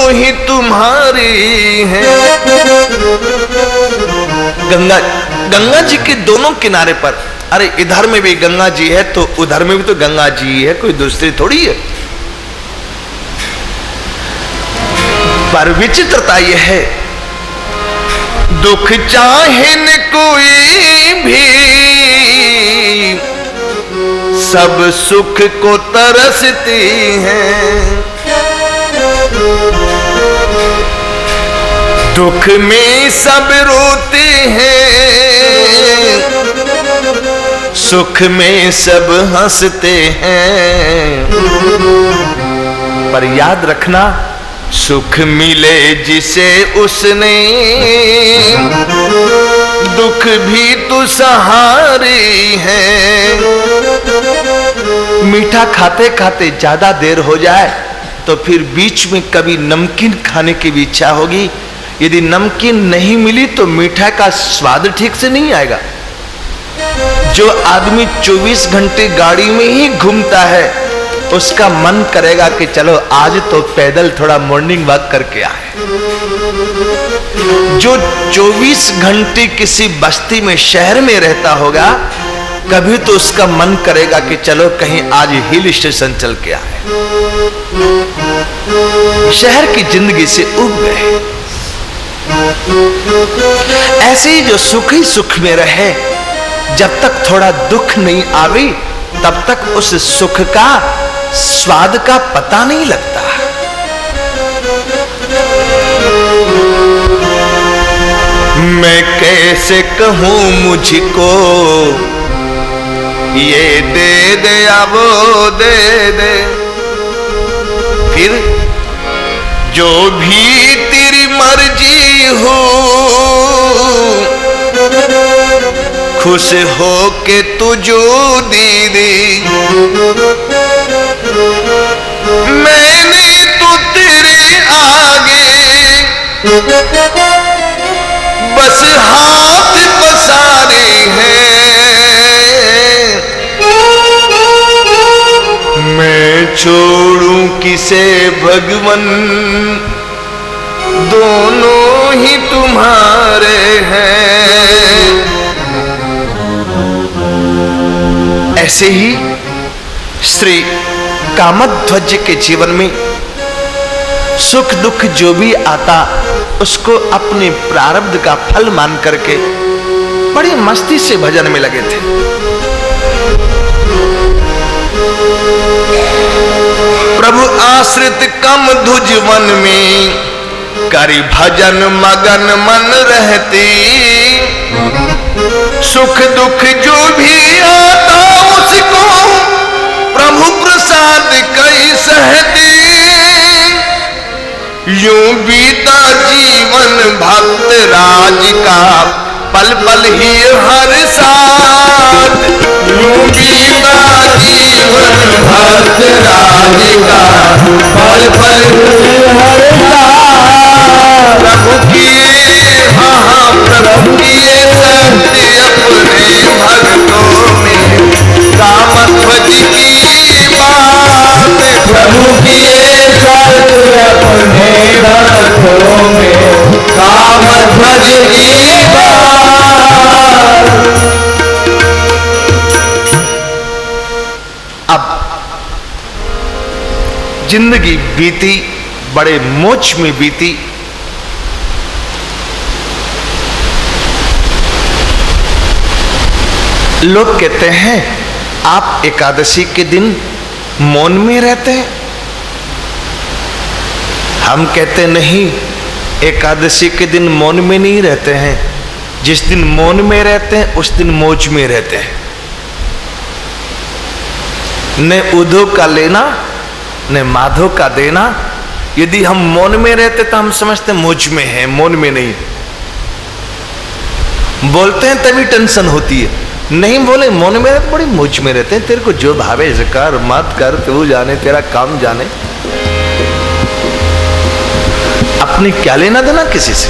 ही तुम्हारी हैं। गंगा जी के दोनों किनारे पर, अरे इधर में भी गंगा जी है तो उधर में भी तो गंगा जी है, कोई दूसरी थोड़ी है। पर विचित्रता यह है, दुख चाहे न कोई भी, सब सुख को तरसती हैं। दुख में सब रोते हैं, सुख में सब हंसते हैं। पर याद रखना, सुख मिले जिसे उसने, दुख भी तो सहारे हैं। मीठा खाते खाते ज्यादा देर हो जाए तो फिर बीच में कभी नमकीन खाने की भी इच्छा होगी। यदि नमकीन नहीं मिली तो मीठा का स्वाद ठीक से नहीं आएगा। जो आदमी 24 घंटे गाड़ी में ही घूमता है, उसका मन करेगा कि चलो आज तो पैदल थोड़ा मॉर्निंग वॉक करके आए। जो 24 घंटे किसी बस्ती में, शहर में रहता होगा, कभी तो उसका मन करेगा कि चलो कहीं आज हिल स्टेशन चल के आए। शहर की जिंदगी से उब गए। ऐसे ही जो सुख ही सुख में रहे, जब तक थोड़ा दुख नहीं आवे तब तक उस सुख का स्वाद का पता नहीं लगता। मैं कैसे कहूं मुझको ये दे दे या वो दे दे, फिर जो भी तेरी मर्जी हो, खुश हो के तू जो दे दे। मैंने तो तेरे आगे बस हाथ पसारे हैं। मैं छोड़ूं किसे भगवन, दोनों ही तुम्हारे हैं। ऐसे ही श्री कामध्वज के जीवन में सुख दुख जो भी आता, उसको अपने प्रारब्ध का फल मान करके बड़ी मस्ती से भजन में लगे थे। प्रभु आश्रित कामध्वज वन में करी भजन मगन मन रहती। सुख दुख जो भी आता उसको प्रभु प्रसाद कई सहती। यूं बीता जीवन भक्त राज का पल पल ही हर साथ। यूं बीता जीवन भक्त राज का पल पल ही हर साथ। प्रभु किए हाँ प्रभु किए सत्य अपने भक्तों में, कामध्वज की बात। प्रभु किए सत्य अपने भक्तों में, कामध्वज की बात। अब जिंदगी बीती, बड़े मोच में बीती। लोग कहते हैं आप एकादशी के दिन मौन में रहते हैं। हम कहते नहीं, एकादशी के दिन मौन में नहीं रहते हैं। जिस दिन मौन में रहते हैं उस दिन मौज में रहते हैं। न उधो का लेना न माधो का देना। यदि हम मौन में रहते तो हम समझते मौज में हैं, मौन में नहीं। बोलते हैं तभी टेंशन होती है, नहीं बोले मौन में रहते बड़ी मौज में रहते हैं। तेरे को जो भावे कर मत कर, तू जाने, तेरा काम जाने। अपने क्या लेना देना किसी से।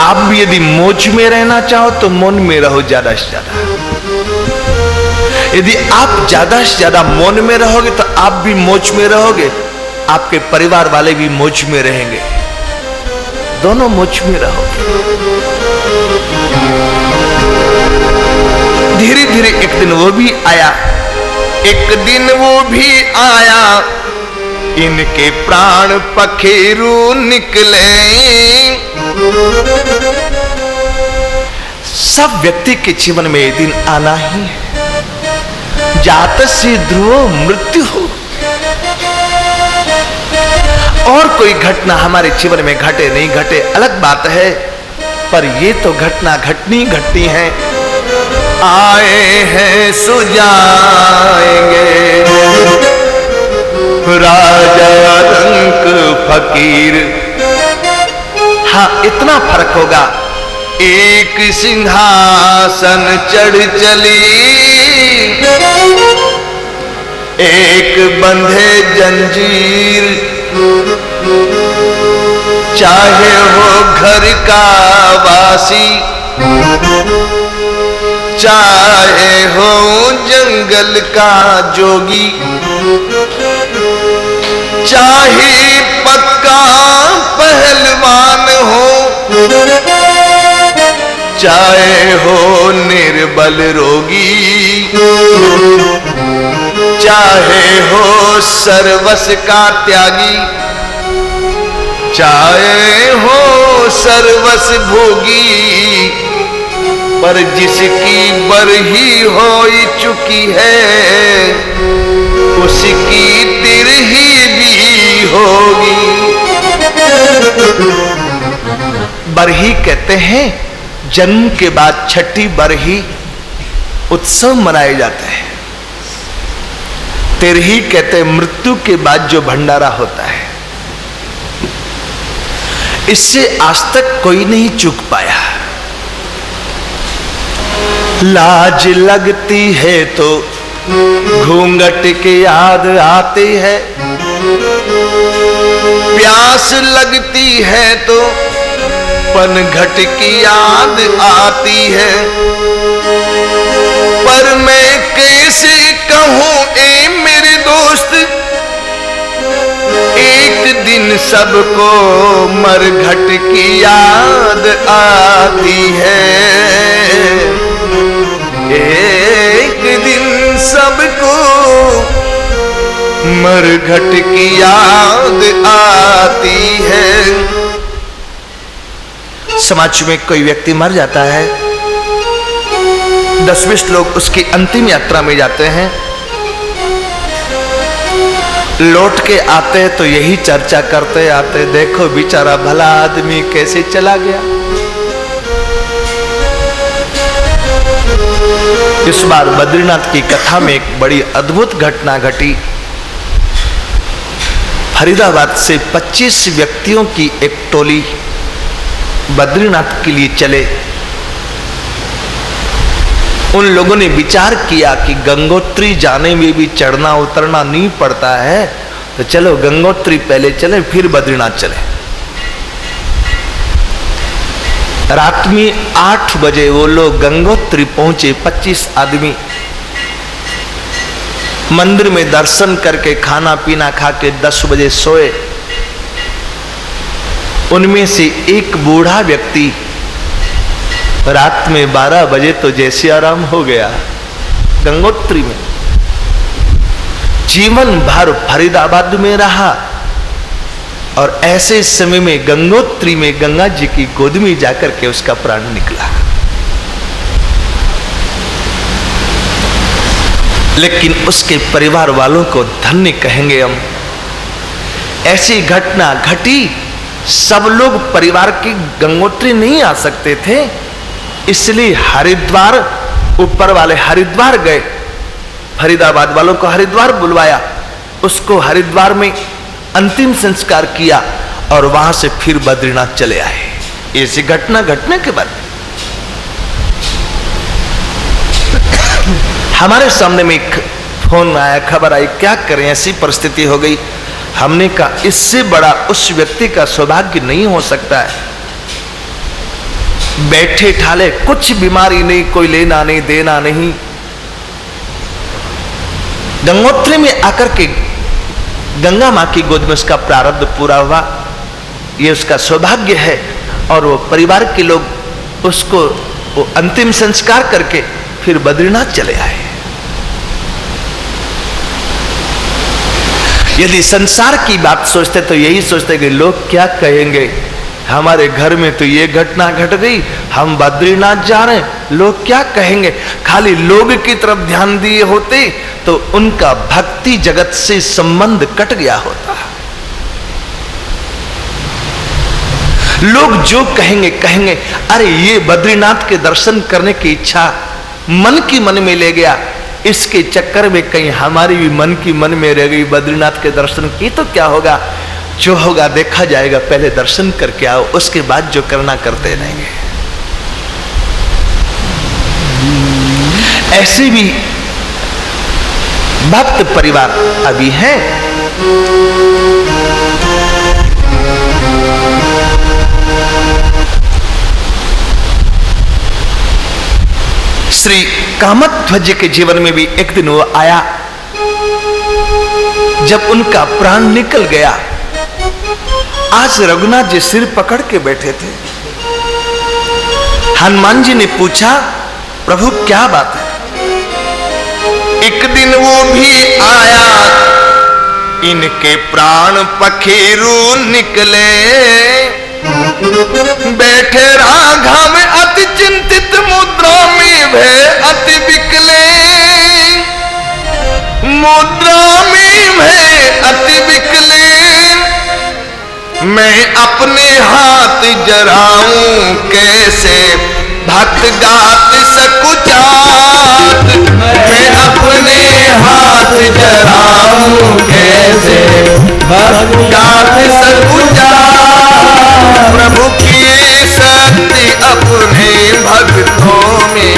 आप भी यदि मौज में रहना चाहो तो मौन में रहो ज्यादा से ज्यादा। यदि आप ज्यादा से ज्यादा मौन में रहोगे तो आप भी मौज में रहोगे। आपके परिवार वाले भी मौज में रहेंगे, दोनों मौज में रहो। धीरे धीरे एक दिन वो भी आया, एक दिन वो भी आया, इनके प्राण पखेरु निकले। सब व्यक्ति के जीवन में ये दिन आना ही है। जात से ध्रुव मृत्यु हो, और कोई घटना हमारे जीवन में घटे नहीं घटे अलग बात है, पर ये तो घटना घटनी घटनी है। आए हैं सो जाएंगे, राजा रंक फकीर। हाँ, इतना फर्क होगा, एक सिंहासन चढ़ चली, एक बंधे जंजीर। चाहे हो घर का वासी, चाहे हो जंगल का जोगी, चाहे पक्का पहलवान हो, चाहे हो निर्बल रोगी, चाहे हो सर्वस का त्यागी, चाहे हो सर्वस भोगी, पर जिसकी बरही हो चुकी है, उसकी तिरही भी होगी। बरही कहते हैं जन्म के बाद छठी बरही उत्सव मनाए जाते हैं। तिरही कहते हैं मृत्यु के बाद जो भंडारा होता है। इससे आज तक कोई नहीं चूक पाया। लाज लगती है तो घूंघट के याद आती है, प्यास लगती है तो पनघट की याद आती है। पर मैं कैसे कहूं ए मेरे दोस्त, एक दिन सबको मरघट की याद आती है। एक दिन सबको मरघट की याद आती है। समाज में कोई व्यक्ति मर जाता है, 10-20 लोग उसकी अंतिम यात्रा में जाते हैं, लौट के आते हैं तो यही चर्चा करते आते, देखो बेचारा भला आदमी कैसे चला गया। इस बार बद्रीनाथ की कथा में एक बड़ी अद्भुत घटना घटी। फरीदाबाद से 25 व्यक्तियों की एक टोली बद्रीनाथ के लिए चले। उन लोगों ने विचार किया कि गंगोत्री जाने में भी चढ़ना उतरना नहीं पड़ता है, तो चलो गंगोत्री पहले चले फिर बद्रीनाथ चले। रात में 8 बजे वो लोग गंगोत्री पहुंचे, 25 आदमी। मंदिर में दर्शन करके खाना पीना खा के 10 बजे सोए। उनमें से एक बूढ़ा व्यक्ति रात में 12 बजे तो जैसे आराम हो गया गंगोत्री में। जीवन भर फरीदाबाद में रहा और ऐसे समय में गंगोत्री में गंगा जी की गोद में जाकर के उसका प्राण निकला। लेकिन उसके परिवार वालों को धन्य कहेंगे हम। ऐसी घटना घटी, सब लोग परिवार की गंगोत्री नहीं आ सकते थे, इसलिए हरिद्वार, ऊपर वाले हरिद्वार गए। फरीदाबाद वालों को हरिद्वार बुलवाया, उसको हरिद्वार में अंतिम संस्कार किया और वहां से फिर बद्रीनाथ चले आए। ऐसी घटना घटने के बाद हमारे सामने में एक फोन आया, खबर आई, क्या करें ऐसी परिस्थिति हो गई। हमने कहा इससे बड़ा उस व्यक्ति का सौभाग्य नहीं हो सकता है। बैठे ठाले, कुछ बीमारी नहीं, कोई लेना नहीं देना नहीं, गंगोत्री में आकर के गंगा मां की गोद में उसका प्रारब्ध पूरा हुआ, ये उसका सौभाग्य है। और वो परिवार के लोग उसको वो अंतिम संस्कार करके फिर बद्रीनाथ चले आए। यदि संसार की बात सोचते तो यही सोचते कि लोग क्या कहेंगे, हमारे घर में तो ये घटना घट गई, हम बद्रीनाथ जा रहे हैं, लोग क्या कहेंगे। खाली लोग की तरफ ध्यान दिए होते तो उनका भक्ति जगत से संबंध कट गया होता। लोग जो कहेंगे कहेंगे, अरे ये बद्रीनाथ के दर्शन करने की इच्छा मन की मन में ले गया, इसके चक्कर में कहीं हमारी भी मन की मन में रह गई, बद्रीनाथ के दर्शन की तो क्या होगा, जो होगा देखा जाएगा, पहले दर्शन करके आओ, उसके बाद जो करना करते रहेंगे। ऐसे भी भक्त परिवार अभी हैं। श्री कामध्वज के जीवन में भी एक दिन वो आया जब उनका प्राण निकल गया। आज रघुनाथ जी सिर पकड़ के बैठे थे। हनुमान जी ने पूछा, प्रभु क्या बात है? एक दिन वो भी आया, इनके प्राण पखेरु निकले, बैठे राघव अति चिंतित, मुद्रा में भय अति विकले, मुद्रा में भय अति विकले, मैं अपने हाथ जराऊं कैसे, भक्त गात सकुचात, मैं अपने हाथ जराऊं कैसे, भक्त गात सकुचात, प्रभु की शक्ति अपने भक्तों में,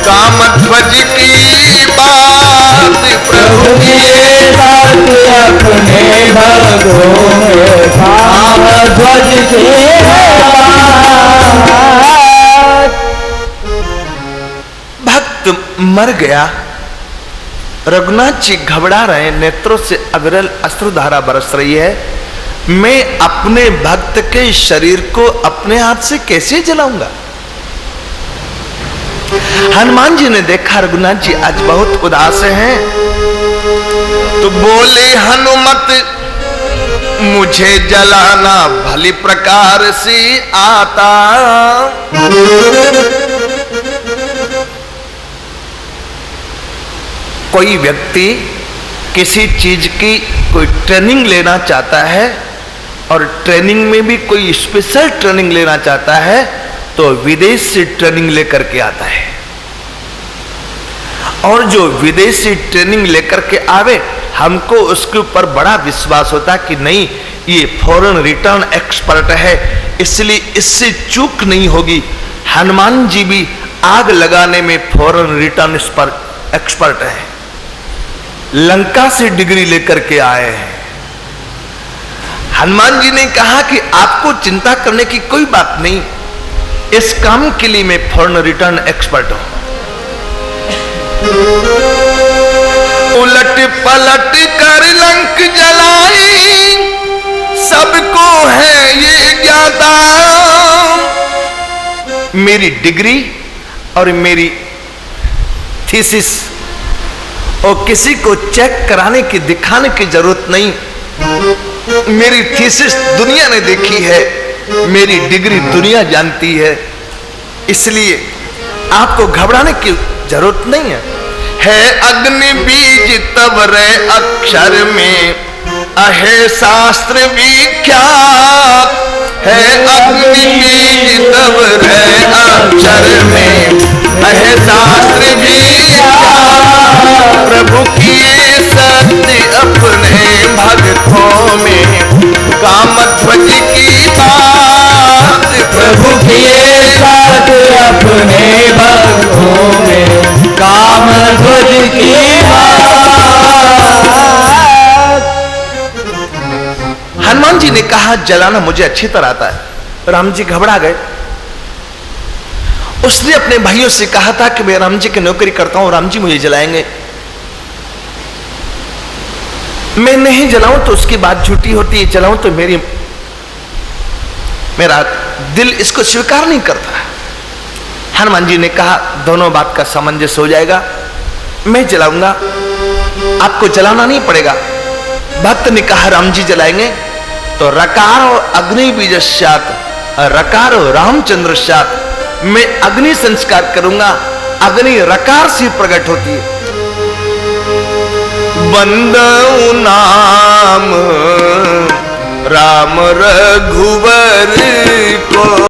कामध्वज की बात, प्रभु की शक्ति अपने भक्तों में, कामध्वज की बात। भक्त मर गया। रघुनाथ जी घबरा रहे, नेत्रों से अविरल अश्रुधारा बरस रही है। मैं अपने भक्त के शरीर को अपने हाथ से कैसे जलाऊंगा? हनुमान जी ने देखा रघुनाथ जी आज बहुत उदास हैं, तो बोले, हनुमत मुझे जलाना भली प्रकार से आता। कोई व्यक्ति किसी चीज की कोई ट्रेनिंग लेना चाहता है और ट्रेनिंग में भी कोई स्पेशल ट्रेनिंग लेना चाहता है तो विदेश से ट्रेनिंग लेकर के आता है। और जो विदेशी ट्रेनिंग लेकर के आवे, हमको उसके ऊपर बड़ा विश्वास होता है कि नहीं, ये फॉरेन रिटर्न एक्सपर्ट है, इसलिए इससे चूक नहीं होगी। हनुमान जी भी आग लगाने में फॉरेन रिटर्न एक्सपर्ट है, लंका से डिग्री लेकर के आए हैं। हनुमान जी ने कहा कि आपको चिंता करने की कोई बात नहीं, इस काम के लिए मैं फॉरेन रिटर्न एक्सपर्ट हूं। उलट पलट कर लंक जलाई, सबको है ये ज्ञाता, मेरी डिग्री और मेरी थीसिस और किसी को चेक कराने की, दिखाने की जरूरत नहीं। मेरी थीसिस दुनिया ने देखी है, मेरी डिग्री दुनिया जानती है, इसलिए आपको घबराने की जरूरत नहीं है अग्नि बीज तब रे अक्षर में, अहे शास्त्र विख्यात, है अग्नि बीज तब रे अक्षर में, अहे शास्त्र विख्यात, प्रभु की शक्ति अपने भक्तों में, कामध्वज की बात, प्रभु की शक्ति अपने भक्तों में, कामध्वज की बात। हनुमान जी ने कहा, जलाना मुझे अच्छी तरह आता है। राम जी घबरा गए। उसने अपने भाइयों से कहा था कि मैं राम जी की नौकरी करता हूं, राम जी मुझे जलाएंगे। मैं नहीं जलाऊं तो उसकी बात झूठी होती है, जलाऊं तो मेरा दिल इसको स्वीकार नहीं करता। हनुमान जी ने कहा दोनों बात का सामंजस्य हो जाएगा, मैं जलाऊंगा, आपको जलाना नहीं पड़ेगा। भक्त ने कहा राम जी जलाएंगे, तो रकारो अग्नि बीजस्यात्, रकारो रामचंद्रस्यात्, मैं अग्नि संस्कार करूंगा। अग्नि रकार से प्रकट होती है। बंदऊ नाम राम रघुवर को,